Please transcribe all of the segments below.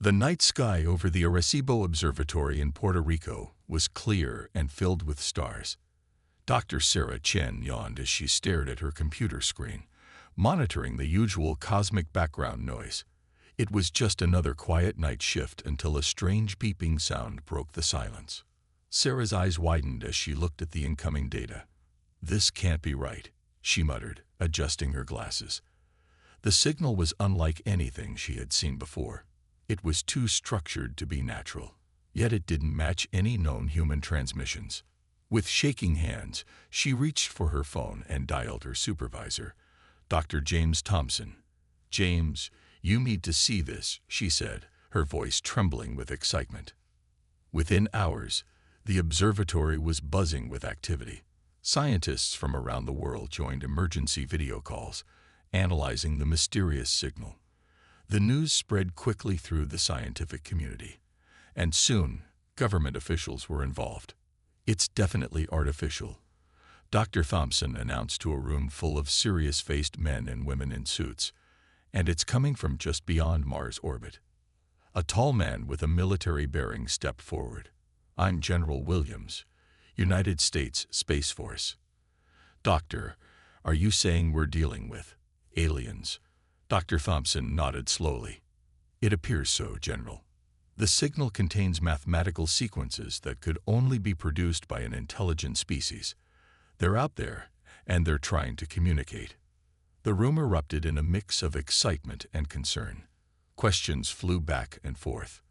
The night sky over the Arecibo Observatory in Puerto Rico was clear and filled with stars. Dr. Sarah Chen yawned as she stared at her computer screen, monitoring the usual cosmic background noise. It was just another quiet night shift until a strange beeping sound broke the silence. Sarah's eyes widened as she looked at the incoming data. "This can't be right," she muttered, adjusting her glasses. The signal was unlike anything she had seen before. It was too structured to be natural, yet it didn't match any known human transmissions. With shaking hands, she reached for her phone and dialed her supervisor, Dr. James Thompson. "James, you need to see this," she said, her voice trembling with excitement. Within hours, the observatory was buzzing with activity. Scientists from around the world joined emergency video calls, analyzing the mysterious signal. The news spread quickly through the scientific community, and soon government officials were involved. "It's definitely artificial," Dr. Thompson announced to a room full of serious-faced men and women in suits, "and it's coming from just beyond Mars' orbit." A tall man with a military bearing stepped forward. "I'm General Williams, United States Space Force." "Doctor, are you saying we're dealing with aliens?" Dr. Thompson nodded slowly. "It appears so, General. The signal contains mathematical sequences that could only be produced by an intelligent species. They're out there, and they're trying to communicate." The room erupted in a mix of excitement and concern. Questions flew back and forth.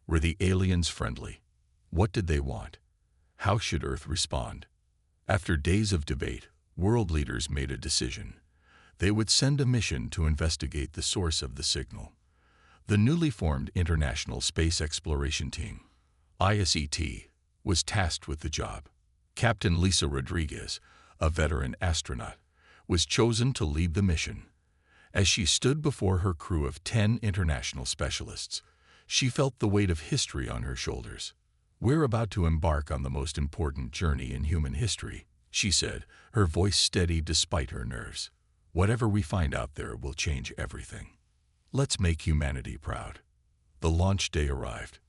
Were the aliens friendly? What did they want? How should Earth respond? After days of debate, world leaders made a decision. They would send a mission to investigate the source of the signal. The newly formed International Space Exploration Team, ISET, was tasked with the job. Captain Lisa Rodriguez, a veteran astronaut, was chosen to lead the mission. As she stood before her crew of 10 international specialists, she felt the weight of history on her shoulders. "We're about to embark on the most important journey in human history," she said, her voice steady despite her nerves. "Whatever we find out there will change everything. Let's make humanity proud." The launch day arrived.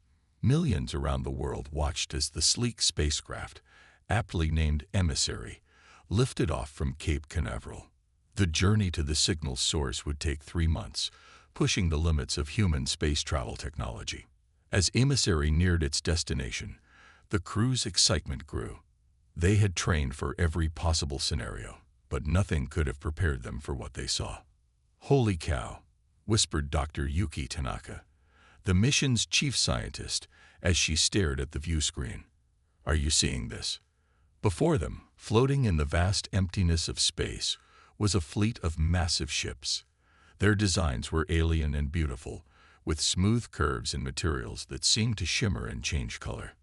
Millions around the world watched as the sleek spacecraft, aptly named Emissary, lifted off from Cape Canaveral. The journey to the signal source would take 3 months, pushing the limits of human space travel technology. As Emissary neared its destination, the crew's excitement grew. They had trained for every possible scenario, but nothing could have prepared them for what they saw. "Holy cow," whispered Dr. Yuki Tanaka, the mission's chief scientist, as she stared at the view screen. "Are you seeing this?" Before them, floating in the vast emptiness of space, was a fleet of massive ships. Their designs were alien and beautiful, with smooth curves and materials that seemed to shimmer and change color.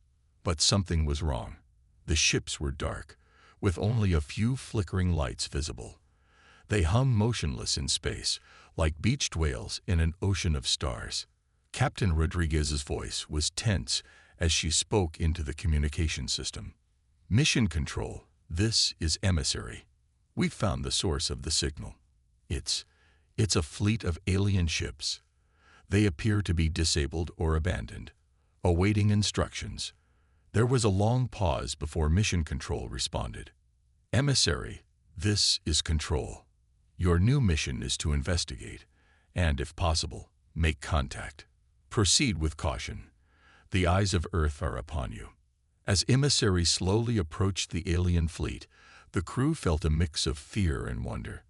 But something was wrong. The ships were dark, with only a few flickering lights visible. They hung motionless in space, like beached whales in an ocean of stars. Captain Rodriguez's voice was tense as she spoke into the communication system. "Mission Control, this is Emissary. We've found the source of the signal. It's a fleet of alien ships. They appear to be disabled or abandoned, awaiting instructions." There was a long pause before Mission Control responded. "Emissary, this is Control. Your new mission is to investigate, and if possible, make contact. Proceed with caution. The eyes of Earth are upon you." As Emissary slowly approached the alien fleet, the crew felt a mix of fear and wonder.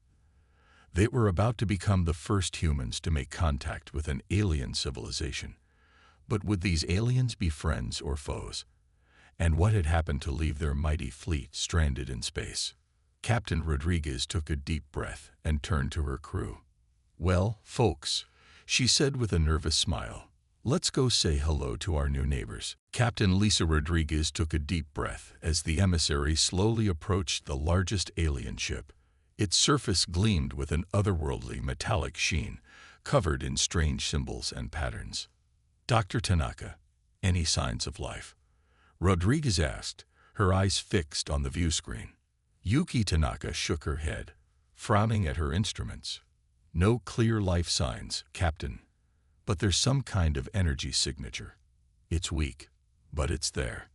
They were about to become the first humans to make contact with an alien civilization. But would these aliens be friends or foes? And what had happened to leave their mighty fleet stranded in space? Captain Rodriguez took a deep breath and turned to her crew. "Well, folks," she said with a nervous smile, "let's go say hello to our new neighbors." Captain Lisa Rodriguez took a deep breath as the Emissary slowly approached the largest alien ship. Its surface gleamed with an otherworldly metallic sheen, covered in strange symbols and patterns. "Dr. Tanaka, any signs of life?" Rodriguez asked, her eyes fixed on the view screen. Yuki Tanaka shook her head, frowning at her instruments. "No clear life signs, Captain. But there's some kind of energy signature. It's weak, but it's there.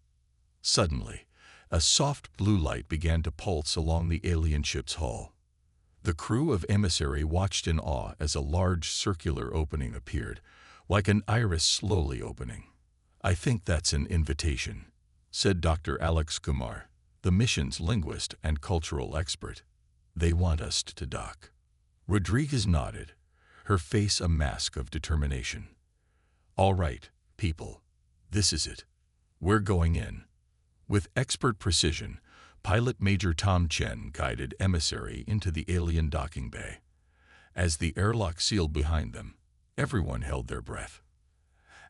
Suddenly, a soft blue light began to pulse along the alien ship's hull. The crew of Emissary watched in awe as a large circular opening appeared, like an iris slowly opening. "I think that's an invitation," said Dr. Alex Kumar, the mission's linguist and cultural expert. "They want us to dock." Rodriguez nodded, her face a mask of determination. "All right, people, this is it. We're going in." With expert precision, Pilot Major Tom Chen guided Emissary into the alien docking bay. As the airlock sealed behind them, everyone held their breath.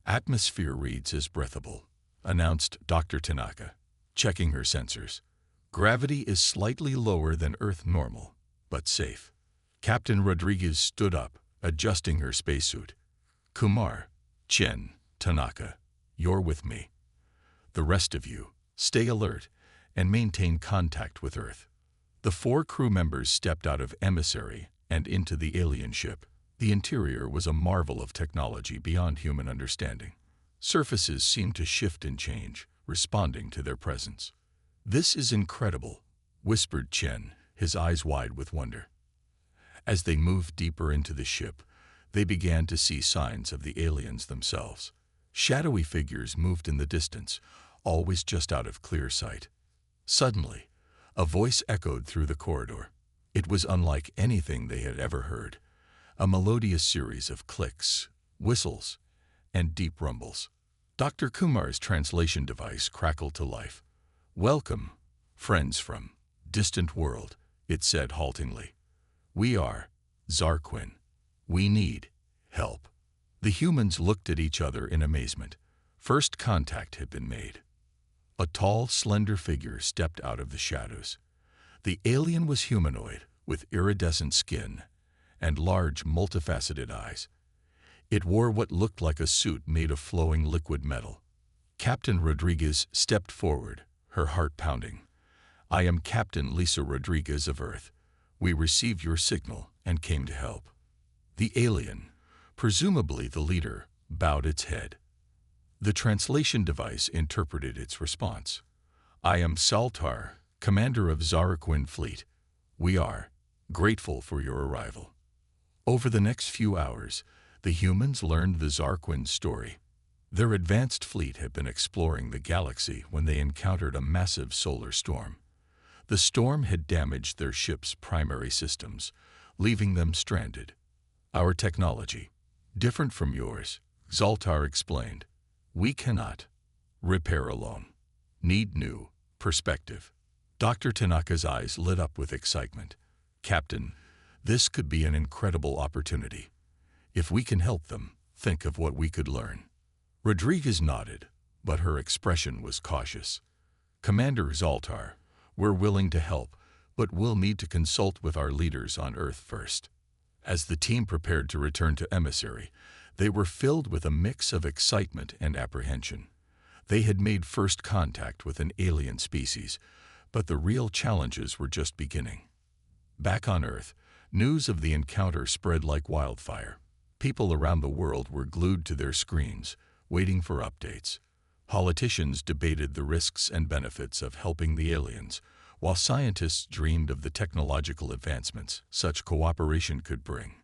"Atmosphere reads as breathable," announced Dr. Tanaka, checking her sensors. "Gravity is slightly lower than Earth normal, but safe." Captain Rodriguez stood up, adjusting her spacesuit. "Kumar, Chen, Tanaka, you're with me. The rest of you, stay alert and maintain contact with Earth." The 4 crew members stepped out of Emissary and into the alien ship. The interior was a marvel of technology beyond human understanding. Surfaces seemed to shift and change, responding to their presence. "This is incredible," whispered Chen, his eyes wide with wonder. As they moved deeper into the ship, they began to see signs of the aliens themselves. Shadowy figures moved in the distance, always just out of clear sight. Suddenly, a voice echoed through the corridor. It was unlike anything they had ever heard, a melodious series of clicks, whistles, and deep rumbles. Dr. Kumar's translation device crackled to life. "Welcome, friends from distant world," it said haltingly. "We are Zarquin. We need help." The humans looked at each other in amazement. First contact had been made. A tall, slender figure stepped out of the shadows. The alien was humanoid, with iridescent skin and large, multifaceted eyes. It wore what looked like a suit made of flowing liquid metal. Captain Rodriguez stepped forward, her heart pounding. "I am Captain Lisa Rodriguez of Earth. We received your signal and came to help." The alien, presumably the leader, bowed its head. The translation device interpreted its response. "I am Saltar, commander of Zaraquin Fleet. We are grateful for your arrival." Over the next few hours, the humans learned the Zarquin story. Their advanced fleet had been exploring the galaxy when they encountered a massive solar storm. The storm had damaged their ship's primary systems, leaving them stranded. "Our technology, different from yours," Zaltar explained. "We cannot repair alone. Need new perspective." Dr. Tanaka's eyes lit up with excitement. "Captain, this could be an incredible opportunity. If we can help them, think of what we could learn." Rodriguez nodded, but her expression was cautious. "Commander Zaltar, we're willing to help, but we'll need to consult with our leaders on Earth first." As the team prepared to return to Emissary, they were filled with a mix of excitement and apprehension. They had made first contact with an alien species, but the real challenges were just beginning. Back on Earth, news of the encounter spread like wildfire. People around the world were glued to their screens, waiting for updates. Politicians debated the risks and benefits of helping the aliens, while scientists dreamed of the technological advancements such cooperation could bring.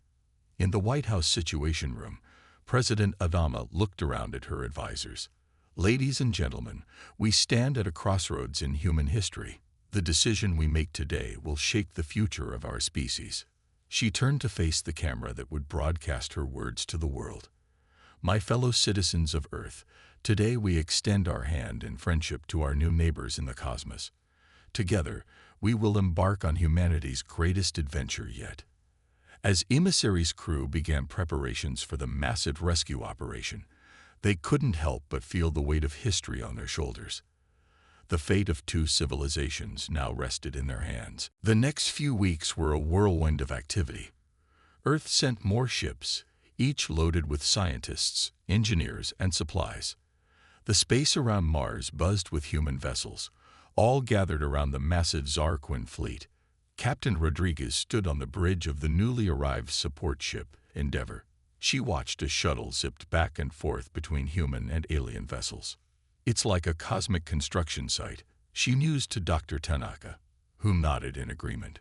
In the White House Situation Room, President Adama looked around at her advisors. "Ladies and gentlemen, we stand at a crossroads in human history. The decision we make today will shape the future of our species." She turned to face the camera that would broadcast her words to the world. "My fellow citizens of Earth, today we extend our hand in friendship to our new neighbors in the cosmos. Together, we will embark on humanity's greatest adventure yet." As Emissary's crew began preparations for the massive rescue operation, they couldn't help but feel the weight of history on their shoulders. The fate of 2 civilizations now rested in their hands. The next few weeks were a whirlwind of activity. Earth sent more ships, each loaded with scientists, engineers, and supplies. The space around Mars buzzed with human vessels, all gathered around the massive Zarquin fleet. Captain Rodriguez stood on the bridge of the newly arrived support ship, Endeavor. She watched a shuttle zipped back and forth between human and alien vessels. "It's like a cosmic construction site," she mused to Dr. Tanaka, who nodded in agreement.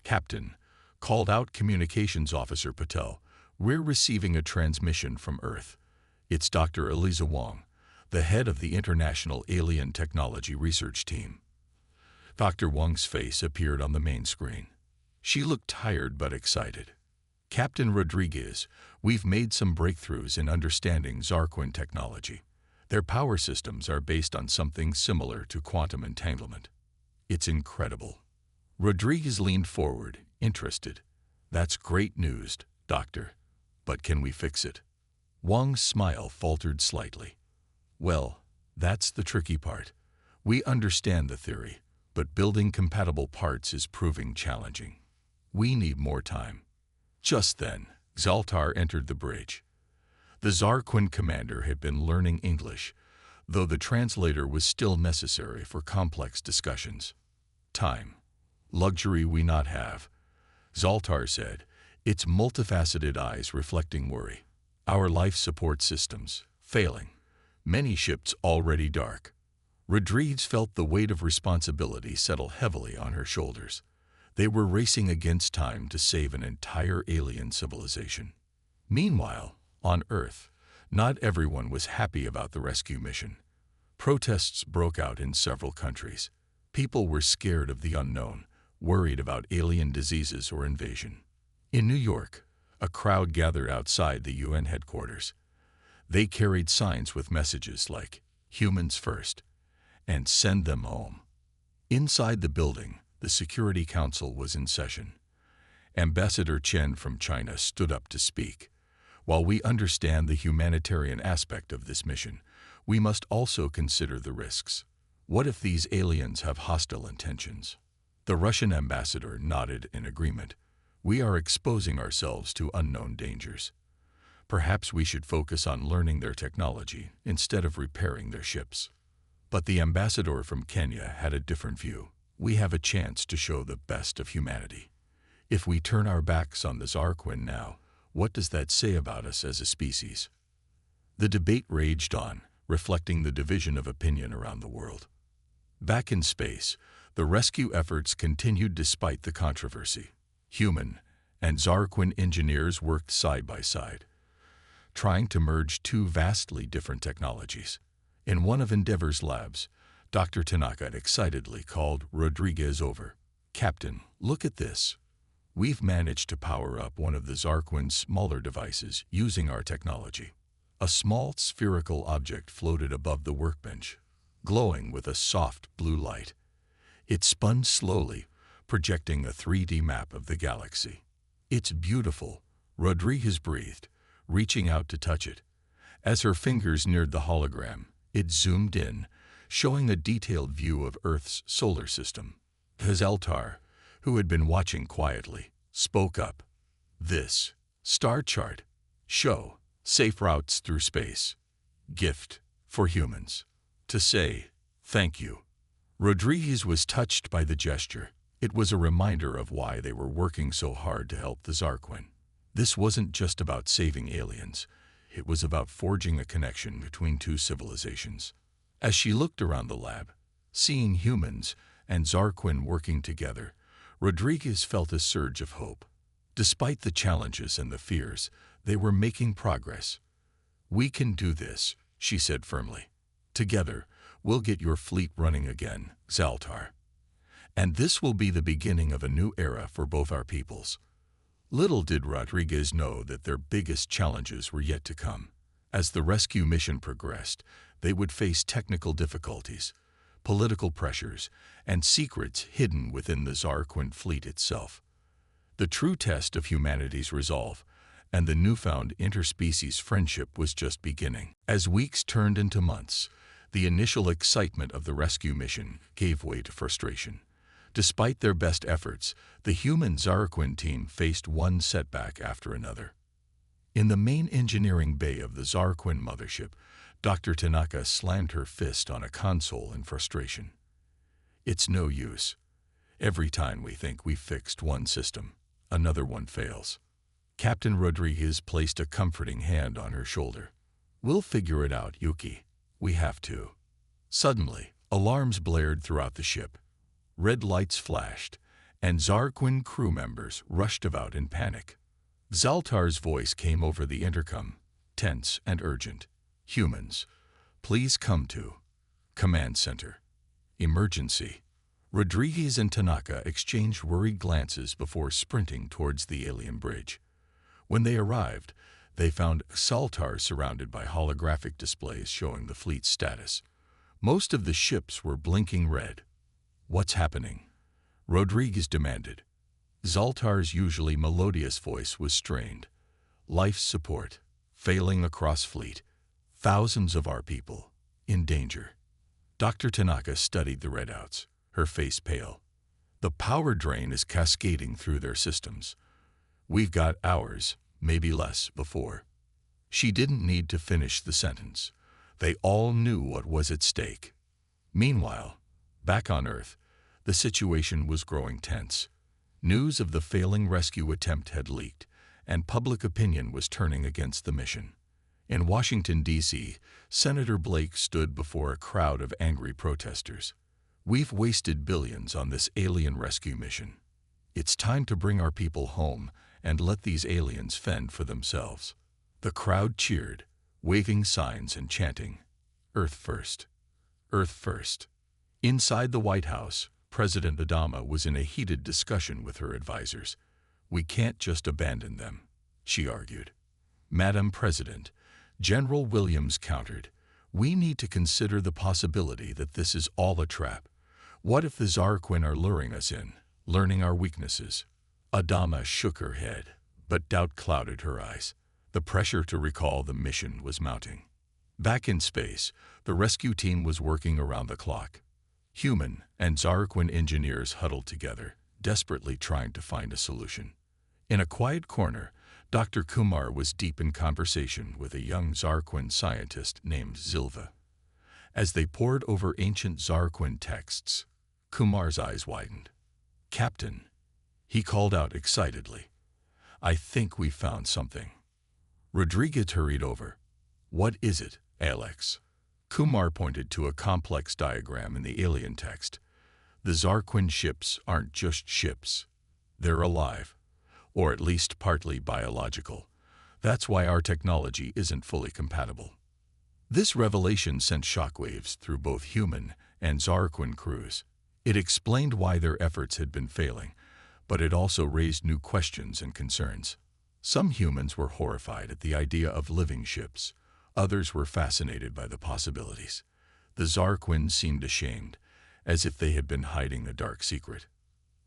"Captain," called out Communications Officer Patel, "we're receiving a transmission from Earth. It's Dr. Eliza Wong, the head of the International Alien Technology Research Team." Dr. Wong's face appeared on the main screen. She looked tired but excited. "Captain Rodriguez, we've made some breakthroughs in understanding Zarquin technology. Their power systems are based on something similar to quantum entanglement. It's incredible." Rodriguez leaned forward, interested. "That's great news, Doctor. But can we fix it?" Wong's smile faltered slightly. "Well, that's the tricky part. We understand the theory, but building compatible parts is proving challenging. We need more time." Just then, Zaltar entered the bridge. The Zarquin commander had been learning English, though the translator was still necessary for complex discussions. "Time. Luxury we not have," Zaltar said, its multifaceted eyes reflecting worry. "Our life support systems, failing. Many ships already dark." Rodriguez felt the weight of responsibility settle heavily on her shoulders. They were racing against time to save an entire alien civilization. Meanwhile, on Earth, not everyone was happy about the rescue mission. Protests broke out in several countries. People were scared of the unknown, worried about alien diseases or invasion. In New York, a crowd gathered outside the UN headquarters. They carried signs with messages like, "Humans first," and "Send them home." Inside the building, the Security Council was in session. Ambassador Chen from China stood up to speak. "While we understand the humanitarian aspect of this mission, we must also consider the risks. What if these aliens have hostile intentions?" The Russian ambassador nodded in agreement. "We are exposing ourselves to unknown dangers. Perhaps we should focus on learning their technology instead of repairing their ships." But the ambassador from Kenya had a different view. "We have a chance to show the best of humanity. If we turn our backs on the Zarquin now, what does that say about us as a species?" The debate raged on, reflecting the division of opinion around the world. Back in space, the rescue efforts continued despite the controversy. Human and Zarquin engineers worked side by side, trying to merge two vastly different technologies. In one of Endeavor's labs, Dr. Tanaka excitedly called Rodriguez over. "Captain, look at this. We've managed to power up one of the Zarquin's smaller devices using our technology." A small spherical object floated above the workbench, glowing with a soft blue light. It spun slowly, projecting a 3D map of the galaxy. "It's beautiful," Rodriguez breathed, reaching out to touch it. As her fingers neared the hologram, it zoomed in, showing a detailed view of Earth's solar system. Zaltar, who had been watching quietly, spoke up. "This star chart show safe routes through space. Gift for humans. To say thank you." Rodriguez was touched by the gesture. It was a reminder of why they were working so hard to help the Zarquin. This wasn't just about saving aliens. It was about forging a connection between two civilizations. As she looked around the lab, seeing humans and Zarquin working together, Rodriguez felt a surge of hope. Despite the challenges and the fears, they were making progress. "We can do this," she said firmly. "Together, we'll get your fleet running again, Zaltar. And this will be the beginning of a new era for both our peoples." Little did Rodriguez know that their biggest challenges were yet to come. As the rescue mission progressed, they would face technical difficulties, political pressures, and secrets hidden within the Zarquin fleet itself. The true test of humanity's resolve and the newfound interspecies friendship was just beginning. As weeks turned into months, the initial excitement of the rescue mission gave way to frustration. Despite their best efforts, the human Zarquin team faced one setback after another. In the main engineering bay of the Zarquin mothership, Dr. Tanaka slammed her fist on a console in frustration. "It's no use. Every time we think we've fixed one system, another one fails." Captain Rodriguez placed a comforting hand on her shoulder. "We'll figure it out, Yuki. We have to." Suddenly, alarms blared throughout the ship. Red lights flashed, and Zarquin crew members rushed about in panic. Zaltar's voice came over the intercom, tense and urgent. "Humans, please come to Command Center. Emergency." Rodriguez and Tanaka exchanged worried glances before sprinting towards the alien bridge. When they arrived, they found Zaltar surrounded by holographic displays showing the fleet's status. Most of the ships were blinking red. "What's happening?" Rodriguez demanded. Zaltar's usually melodious voice was strained. "Life support, failing across fleet. Thousands of our people, in danger." Dr. Tanaka studied the readouts, her face pale. "The power drain is cascading through their systems. We've got hours, maybe less, before." She didn't need to finish the sentence. They all knew what was at stake. Meanwhile, back on Earth, the situation was growing tense. News of the failing rescue attempt had leaked, and public opinion was turning against the mission. In Washington, D.C., Senator Blake stood before a crowd of angry protesters. "We've wasted billions on this alien rescue mission. It's time to bring our people home and let these aliens fend for themselves." The crowd cheered, waving signs and chanting, "Earth first! Earth first!" Inside the White House, President Obama was in a heated discussion with her advisors. "We can't just abandon them," she argued. "Madam President," General Williams countered, "we need to consider the possibility that this is all a trap. What if the Zarquin are luring us in, learning our weaknesses?" Adama shook her head, but doubt clouded her eyes. The pressure to recall the mission was mounting. Back in space, the rescue team was working around the clock. Human and Zarquin engineers huddled together, desperately trying to find a solution. In a quiet corner, Dr. Kumar was deep in conversation with a young Zarquin scientist named Zilva. As they pored over ancient Zarquin texts, Kumar's eyes widened. "Captain," he called out excitedly, "I think we found something." Rodriguez hurried over. "What is it, Alex?" Kumar pointed to a complex diagram in the alien text. "The Zarquin ships aren't just ships. They're alive, or at least partly biological. That's why our technology isn't fully compatible." This revelation sent shockwaves through both human and Zarquin crews. It explained why their efforts had been failing, but it also raised new questions and concerns. Some humans were horrified at the idea of living ships. Others were fascinated by the possibilities. The Zarquin seemed ashamed, as if they had been hiding a dark secret.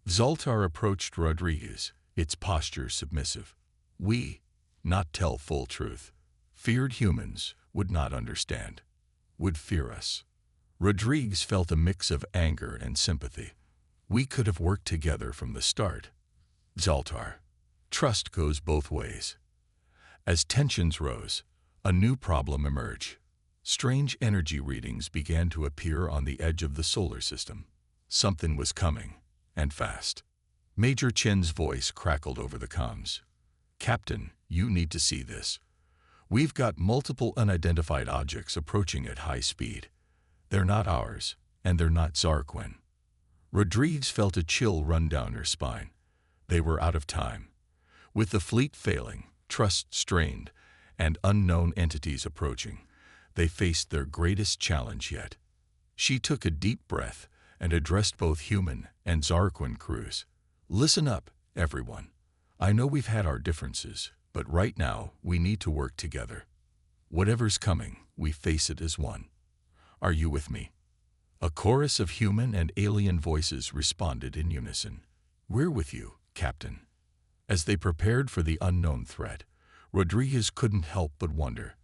Zaltar approached Rodriguez, its posture submissive. "We, not tell full truth. Feared humans would not understand, would fear us." Rodriguez felt a mix of anger and sympathy. "We could have worked together from the start." Zaltar, trust goes both ways. As tensions rose, a new problem emerged. Strange energy readings began to appear on the edge of the solar system. Something was coming, and fast. Major Chen's voice crackled over the comms. "Captain, you need to see this. We've got multiple unidentified objects approaching at high speed. They're not ours, and they're not Zarquin." Rodriguez felt a chill run down her spine. They were out of time. With the fleet failing, trust strained, and unknown entities approaching, they faced their greatest challenge yet. She took a deep breath and addressed both human and Zarquin crews. "Listen up, everyone. I know we've had our differences, but right now we need to work together. Whatever's coming, we face it as one. Are you with me?" A chorus of human and alien voices responded in unison. "We're with you, Captain." As they prepared for the unknown threat, Rodriguez couldn't help but wonder,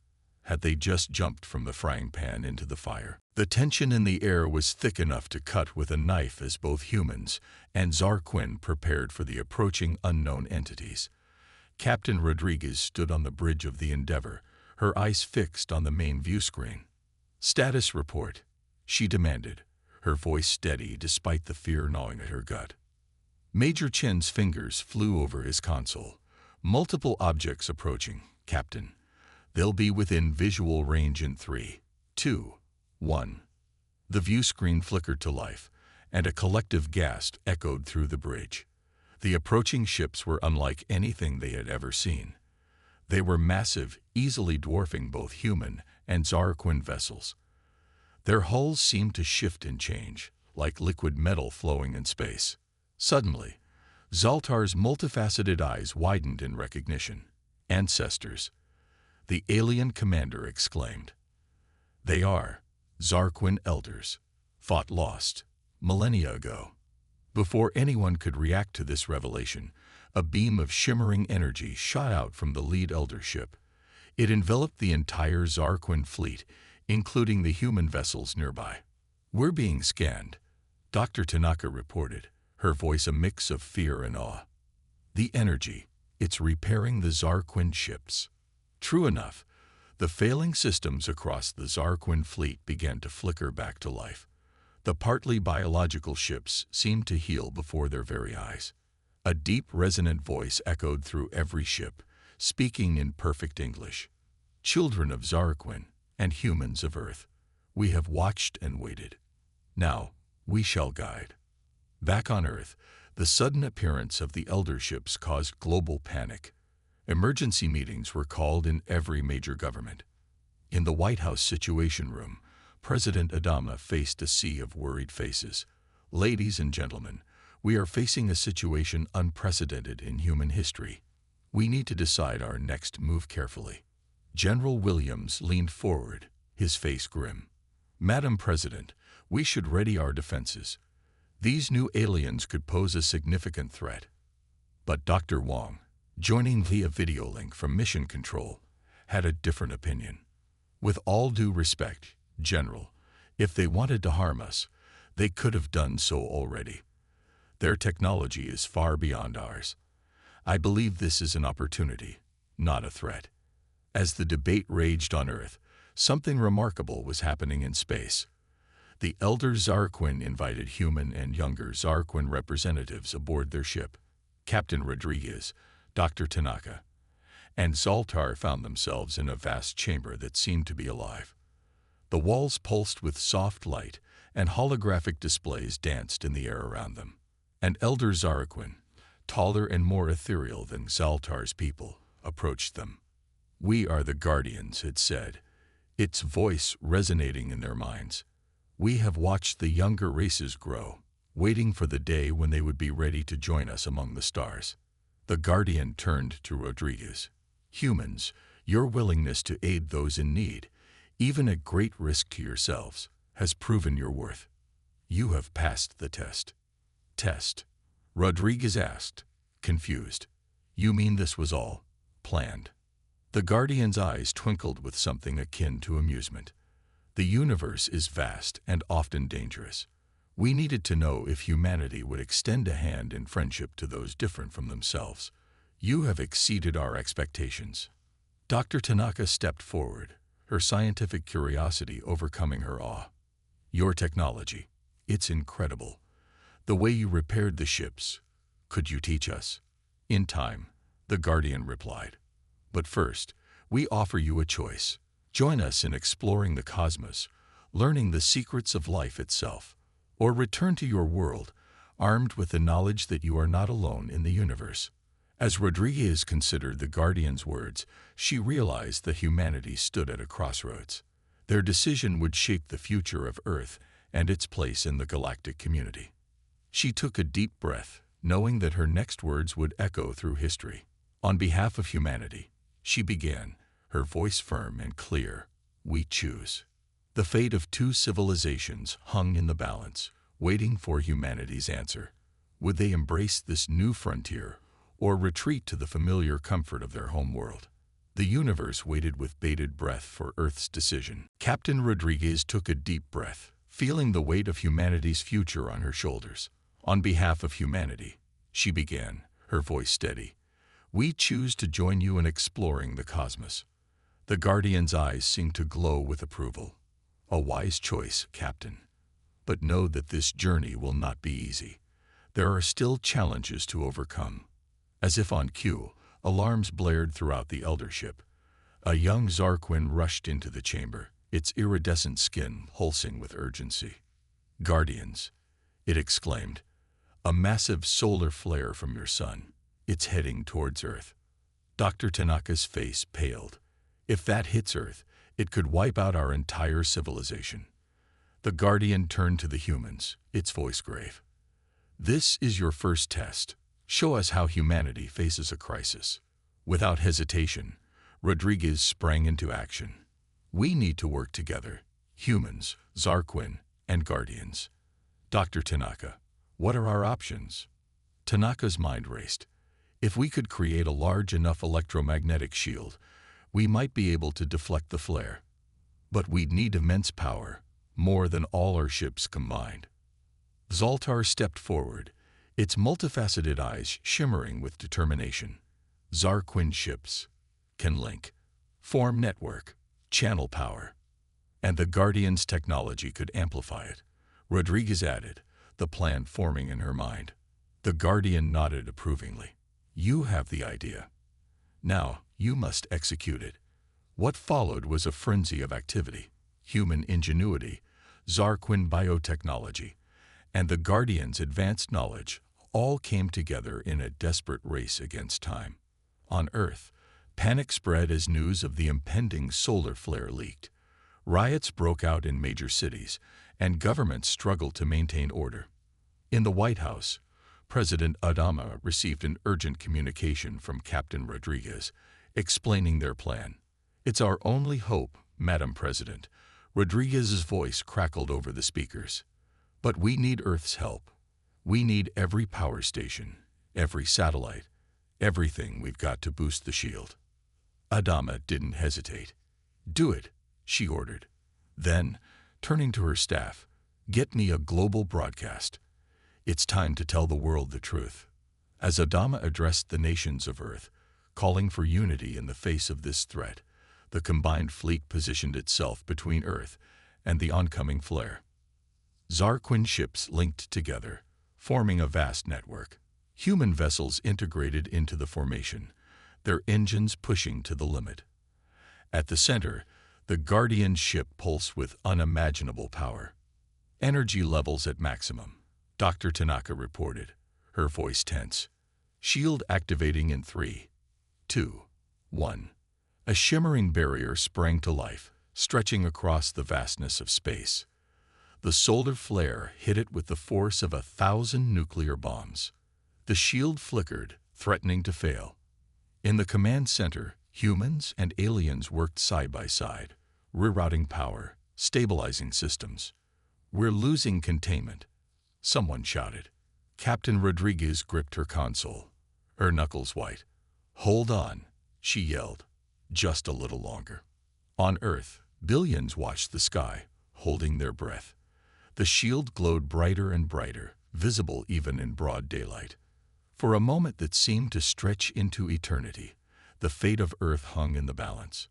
had they just jumped from the frying pan into the fire? The tension in the air was thick enough to cut with a knife as both humans and Zarquin prepared for the approaching unknown entities. Captain Rodriguez stood on the bridge of the Endeavor, her eyes fixed on the main view screen. "Status report," she demanded, her voice steady despite the fear gnawing at her gut. Major Chen's fingers flew over his console, Multiple objects approaching, Captain. They'll be within visual range in 3, 2, 1. The view screen flickered to life, and a collective gasp echoed through the bridge. The approaching ships were unlike anything they had ever seen. They were massive, easily dwarfing both human and Zarquin vessels. Their hulls seemed to shift and change, like liquid metal flowing in space. Suddenly, Zaltar's multifaceted eyes widened in recognition. Ancestors, the alien commander exclaimed. They are Zarquin elders, fought lost, millennia ago. Before anyone could react to this revelation, a beam of shimmering energy shot out from the lead elder ship. It enveloped the entire Zarquin fleet, including the human vessels nearby. "We're being scanned," Dr. Tanaka reported, her voice a mix of fear and awe. "The energy, it's repairing the Zarquin ships." True enough, the failing systems across the Zarquin fleet began to flicker back to life. The partly biological ships seemed to heal before their very eyes. A deep, resonant voice echoed through every ship, speaking in perfect English. "Children of Zarquin and humans of Earth, we have watched and waited. Now, we shall guide." Back on Earth, the sudden appearance of the elder ships caused global panic. Emergency meetings were called in every major government. In the White House Situation Room, President Adama faced a sea of worried faces. "Ladies and gentlemen, we are facing a situation unprecedented in human history. We need to decide our next move carefully." General Williams leaned forward, his face grim. "Madam President, we should ready our defenses. These new aliens could pose a significant threat." But Dr. Wong, joining via video link from Mission Control, had a different opinion. "With all due respect, General, if they wanted to harm us, they could have done so already. Their technology is far beyond ours. I believe this is an opportunity, not a threat." As the debate raged on Earth, something remarkable was happening in space. The elder Zarquin invited human and younger Zarquin representatives aboard their ship. Captain Rodriguez, Dr. Tanaka, and Zaltar found themselves in a vast chamber that seemed to be alive. The walls pulsed with soft light, and holographic displays danced in the air around them. An elder Zarquin, taller and more ethereal than Zaltar's people, approached them. "We are the Guardians," it said, its voice resonating in their minds. "We have watched the younger races grow, waiting for the day when they would be ready to join us among the stars." The Guardian turned to Rodriguez. "Humans, your willingness to aid those in need, even at great risk to yourselves, has proven your worth. You have passed the test." "Test?" Rodriguez asked, confused. "You mean this was all planned?" The Guardian's eyes twinkled with something akin to amusement. "The universe is vast and often dangerous. We needed to know if humanity would extend a hand in friendship to those different from themselves. You have exceeded our expectations." Dr. Tanaka stepped forward, her scientific curiosity overcoming her awe. "Your technology, it's incredible. The way you repaired the ships, could you teach us?" "In time," the Guardian replied. "But first, we offer you a choice. Join us in exploring the cosmos, learning the secrets of life itself, or return to your world, armed with the knowledge that you are not alone in the universe." As Rodriguez considered the Guardian's words, she realized that humanity stood at a crossroads. Their decision would shape the future of Earth and its place in the galactic community. She took a deep breath, knowing that her next words would echo through history. "On behalf of humanity," she began, her voice firm and clear, "we choose." The fate of two civilizations hung in the balance, waiting for humanity's answer. Would they embrace this new frontier, or retreat to the familiar comfort of their home world? The universe waited with bated breath for Earth's decision. Captain Rodriguez took a deep breath, feeling the weight of humanity's future on her shoulders. "On behalf of humanity," she began, her voice steady, "we choose to join you in exploring the cosmos." The Guardian's eyes seemed to glow with approval. "A wise choice, Captain. But know that this journey will not be easy. There are still challenges to overcome." As if on cue, Alarms blared throughout the eldership. A young Zarquin rushed into the chamber, its iridescent skin pulsing with urgency. "Guardians," it exclaimed. "A massive solar flare from your sun. It's heading towards Earth." Dr. Tanaka's face paled. "If that hits Earth, it could wipe out our entire civilization." The Guardian turned to the humans, its voice grave. "This is your first test. Show us how humanity faces a crisis." Without hesitation, Rodriguez sprang into action. "We need to work together, humans, Zarquin, and Guardians." "Dr. Tanaka, what are our options?" Tanaka's mind raced. "If we could create a large enough electromagnetic shield, we might be able to deflect the flare. But we'd need immense power, more than all our ships combined." Zoltar stepped forward, its multifaceted eyes shimmering with determination. "Zarquin ships can link, form network, channel power. And the Guardian's technology could amplify it," Rodriguez added, the plan forming in her mind. The Guardian nodded approvingly. "You have the idea. Now you must execute it." What followed was a frenzy of activity. Human ingenuity, Zarquin biotechnology, and the Guardian's advanced knowledge all came together in a desperate race against time. On Earth, panic spread as news of the impending solar flare leaked. Riots broke out in major cities, and governments struggled to maintain order. In the White House, President Adama received an urgent communication from Captain Rodriguez, explaining their plan. "It's our only hope, Madam President." Rodriguez's voice crackled over the speakers. "But we need Earth's help. We need every power station, every satellite, everything we've got to boost the shield." Adama didn't hesitate. "Do it," she ordered. Then, turning to her staff, "Get me a global broadcast. It's time to tell the world the truth." As Adama addressed the nations of Earth, calling for unity in the face of this threat, the combined fleet positioned itself between Earth and the oncoming flare. Zarquin ships linked together, forming a vast network. Human vessels integrated into the formation, their engines pushing to the limit. At the center, the Guardian ship pulsed with unimaginable power. "Energy levels at maximum," Dr. Tanaka reported, her voice tense. "Shield activating in 3, 2, 1. A shimmering barrier sprang to life, stretching across the vastness of space. The solar flare hit it with the force of 1,000 nuclear bombs. The shield flickered, threatening to fail. In the command center, humans and aliens worked side by side, rerouting power, stabilizing systems. "We're losing containment," someone shouted. Captain Rodriguez gripped her console, her knuckles white. "Hold on," she yelled. "Just a little longer." On Earth, billions watched the sky, holding their breath. The shield glowed brighter and brighter, visible even in broad daylight. For a moment that seemed to stretch into eternity, the fate of Earth hung in the balance.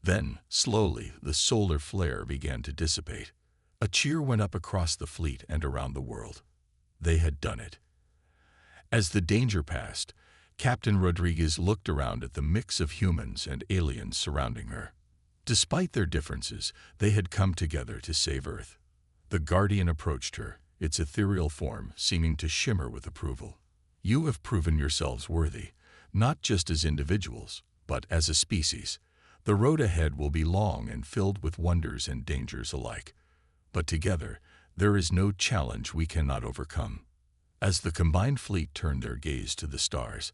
Then, slowly, the solar flare began to dissipate. A cheer went up across the fleet and around the world. They had done it. As the danger passed, Captain Rodriguez looked around at the mix of humans and aliens surrounding her. Despite their differences, they had come together to save Earth. The Guardian approached her, its ethereal form seeming to shimmer with approval. "You have proven yourselves worthy, not just as individuals, but as a species. The road ahead will be long and filled with wonders and dangers alike. But together, there is no challenge we cannot overcome." As the combined fleet turned their gaze to the stars,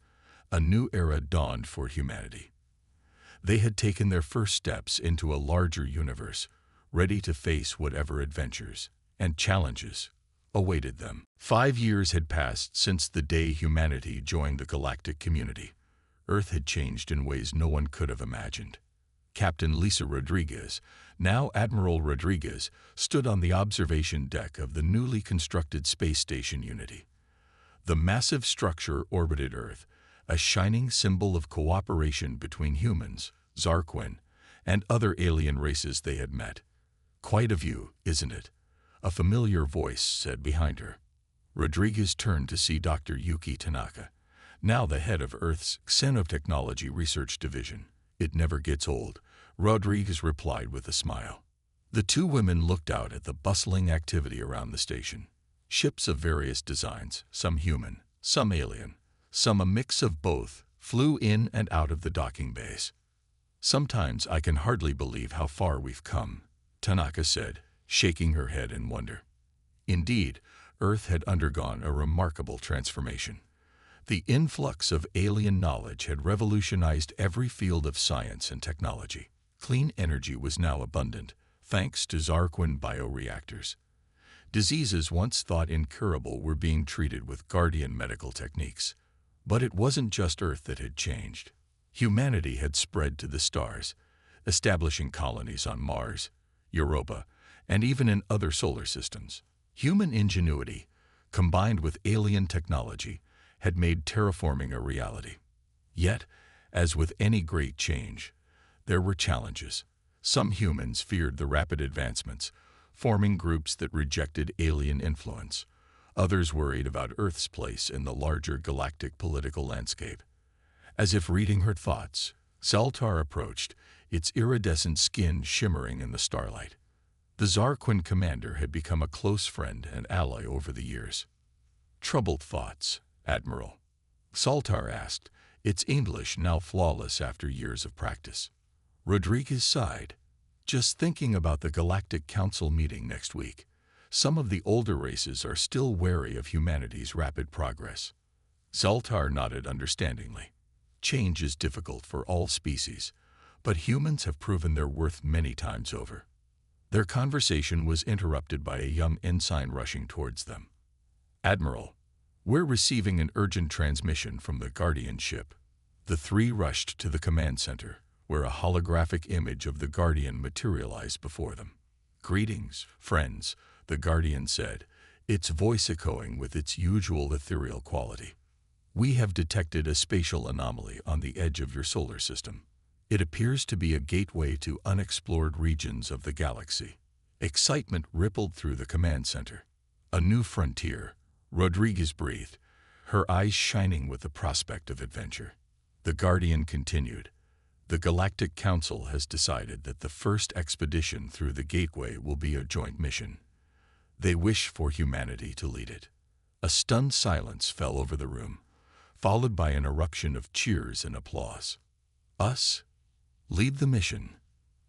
a new era dawned for humanity. They had taken their first steps into a larger universe, ready to face whatever adventures and challenges awaited them. 5 years had passed since the day humanity joined the galactic community. Earth had changed in ways no one could have imagined. Captain Lisa Rodriguez, now Admiral Rodriguez, stood on the observation deck of the newly constructed space station Unity. The massive structure orbited Earth, a shining symbol of cooperation between humans, Zarquin, and other alien races they had met. "Quite a view, isn't it?" a familiar voice said behind her. Rodriguez turned to see Dr. Yuki Tanaka, now the head of Earth's Xenotechnology Research Division. It never gets old, Rodriguez replied with a smile. The two women looked out at the bustling activity around the station. Ships of various designs, some human, some alien, some a mix of both, flew in and out of the docking bays. Sometimes I can hardly believe how far we've come, Tanaka said, shaking her head in wonder. Indeed, Earth had undergone a remarkable transformation. The influx of alien knowledge had revolutionized every field of science and technology. Clean energy was now abundant, thanks to Zarquin bioreactors. Diseases once thought incurable were being treated with Guardian medical techniques. But it wasn't just Earth that had changed. Humanity had spread to the stars, establishing colonies on Mars, Europa, and even in other solar systems. Human ingenuity, combined with alien technology, had made terraforming a reality. Yet, as with any great change, there were challenges. Some humans feared the rapid advancements, forming groups that rejected alien influence. Others worried about Earth's place in the larger galactic political landscape. As if reading her thoughts, Zaltar approached, its iridescent skin shimmering in the starlight. The Zarquin commander had become a close friend and ally over the years. "Troubled thoughts, Admiral?" Zaltar asked, its English now flawless after years of practice. Rodriguez sighed. "Just thinking about the Galactic Council meeting next week. Some of the older races are still wary of humanity's rapid progress." Zaltar nodded understandingly. Change is difficult for all species, but humans have proven their worth many times over. Their conversation was interrupted by a young ensign rushing towards them. "Admiral, we're receiving an urgent transmission from the Guardian ship." The three rushed to the command center, where a holographic image of the Guardian materialized before them. "Greetings, friends," the Guardian said, its voice echoing with its usual ethereal quality. "We have detected a spatial anomaly on the edge of your solar system. It appears to be a gateway to unexplored regions of the galaxy." Excitement rippled through the command center. A new frontier, Rodriguez breathed, her eyes shining with the prospect of adventure. The Guardian continued. "The Galactic Council has decided that the first expedition through the gateway will be a joint mission. They wish for humanity to lead it." A stunned silence fell over the room, followed by an eruption of cheers and applause. "Us? Lead the mission?"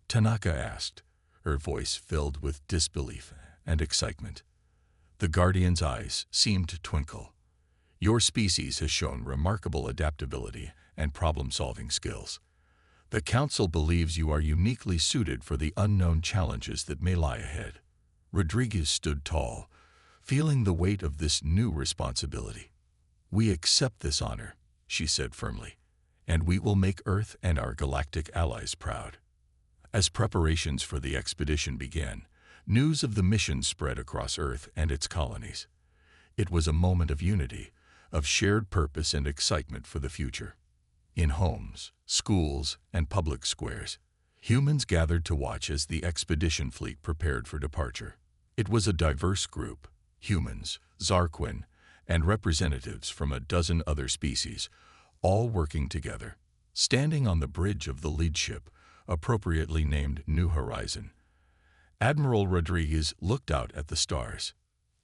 Tanaka asked, her voice filled with disbelief and excitement. The Guardian's eyes seemed to twinkle. "Your species has shown remarkable adaptability and problem-solving skills. The Council believes you are uniquely suited for the unknown challenges that may lie ahead." Rodriguez stood tall, feeling the weight of this new responsibility. "We accept this honor," she said firmly, "and we will make Earth and our galactic allies proud." As preparations for the expedition began, news of the mission spread across Earth and its colonies. It was a moment of unity, of shared purpose and excitement for the future. In homes, schools, and public squares, humans gathered to watch as the expedition fleet prepared for departure. It was a diverse group, humans, Zarquin, and representatives from a dozen other species, all working together. Standing on the bridge of the lead ship, appropriately named New Horizon, Admiral Rodriguez looked out at the stars.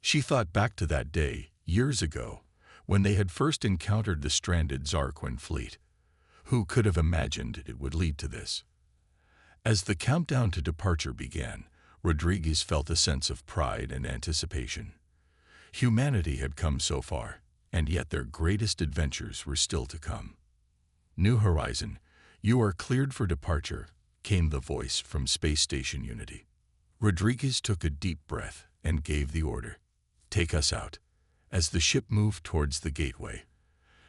She thought back to that day, years ago, when they had first encountered the stranded Zarquin fleet. Who could have imagined it would lead to this? As the countdown to departure began, Rodriguez felt a sense of pride and anticipation. Humanity had come so far, and yet their greatest adventures were still to come. "New Horizon, you are cleared for departure," came the voice from Space Station Unity. Rodriguez took a deep breath and gave the order, "Take us out." As the ship moved towards the gateway,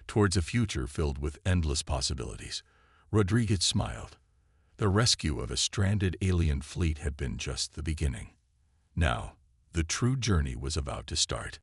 towards a future filled with endless possibilities, Rodriguez smiled. The rescue of a stranded alien fleet had been just the beginning. Now, the true journey was about to start.